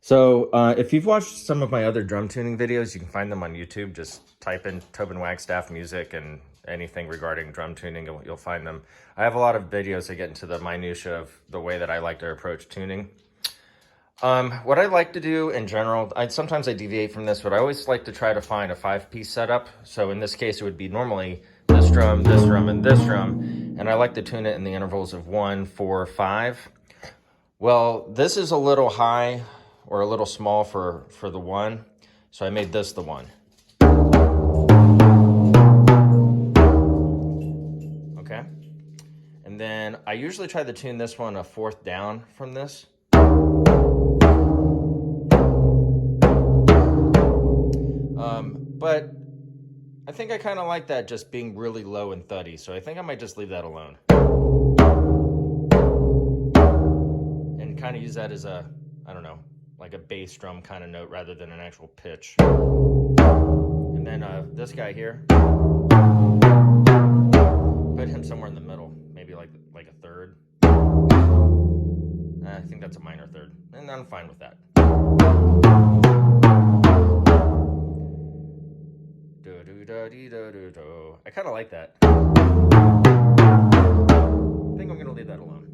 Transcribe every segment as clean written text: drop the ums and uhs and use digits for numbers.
So if you've watched some of my other drum tuning videos, you can find them on YouTube. Just type in Tobin Wagstaff music and anything regarding drum tuning, you'll find them. I have a lot of videos that get into the minutia of the way that I like to approach tuning. What I like to do in general, sometimes I deviate from this, but I always like to try to find a 5-piece setup. So in this case, it would be normally this drum, and this drum. And I like to tune it in the intervals of 1, 4, 5. Well, this is a little high or a little small for the 1. So I made this the 1. Okay. And then I usually try to tune this one a 4th down from this. But I think I kind of like that just being really low and thuddy, so I think I might just leave that alone. And kind of use that as a, I don't know, like a bass drum kind of note rather than an actual pitch. And then this guy here, put him somewhere in the middle, maybe like a 3rd. I think that's a minor 3rd, and I'm fine with that. I kind of like that. I think I'm going to leave that alone.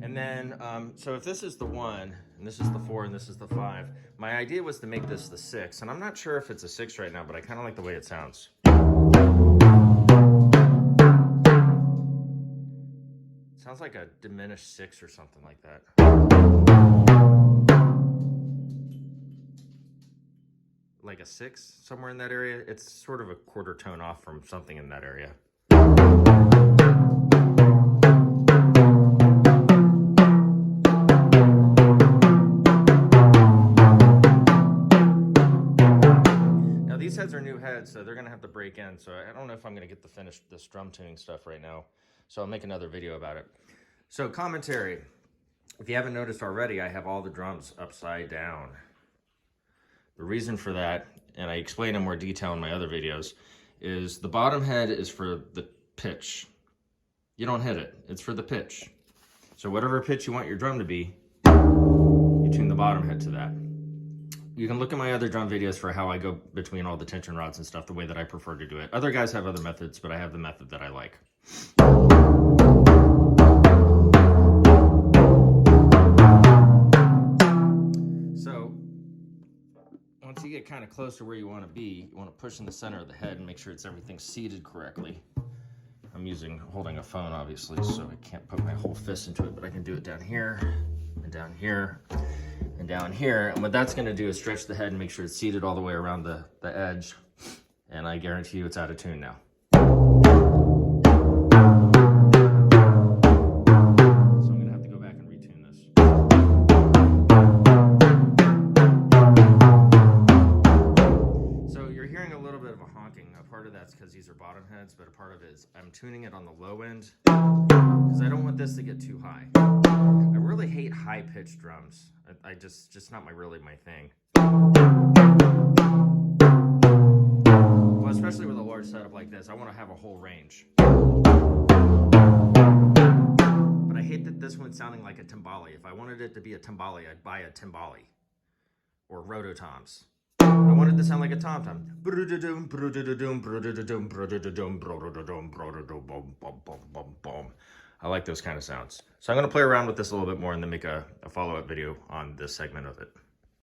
And then, so if this is the 1, and this is the 4, and this is the 5, my idea was to make this the 6, and I'm not sure if it's a 6 right now, but I kind of like the way it sounds. It sounds like a diminished 6 or something like that. Like a 6, somewhere in that area. It's sort of a quarter tone off from something in that area. Now these heads are new heads, so they're gonna have to break in, so I don't know if I'm gonna get to finish this drum tuning stuff right now, so I'll make another video about it. So commentary, if you haven't noticed already, I have all the drums upside down. The reason for that, and I explain in more detail in my other videos, is the bottom head is for the pitch. You don't hit it, it's for the pitch. So whatever pitch you want your drum to be, you tune the bottom head to that. You can look at my other drum videos for how I go between all the tension rods and stuff, the way that I prefer to do it. Other guys have other methods, but I have the method that I like. Once you get kind of close to where you want to be, you want to push in the center of the head and make sure everything's seated correctly. I'm holding a phone, obviously, so I can't put my whole fist into it, but I can do it down here, and down here, and down here. And what that's going to do is stretch the head and make sure it's seated all the way around the edge. And I guarantee you it's out of tune now. Part of that's because these are bottom heads, but a part of it is I'm tuning it on the low end because I don't want this to get too high. I really hate high-pitched drums. I just not really my thing. Well, especially with a large setup like this, I want to have a whole range. But I hate that this one's sounding like a timbali. If I wanted it to be a timbali, I'd buy a timbali or rototoms. I wanted to sound like a tom-tom. I like those kind of sounds. So I'm going to play around with this a little bit more and then make a follow-up video on this segment of it.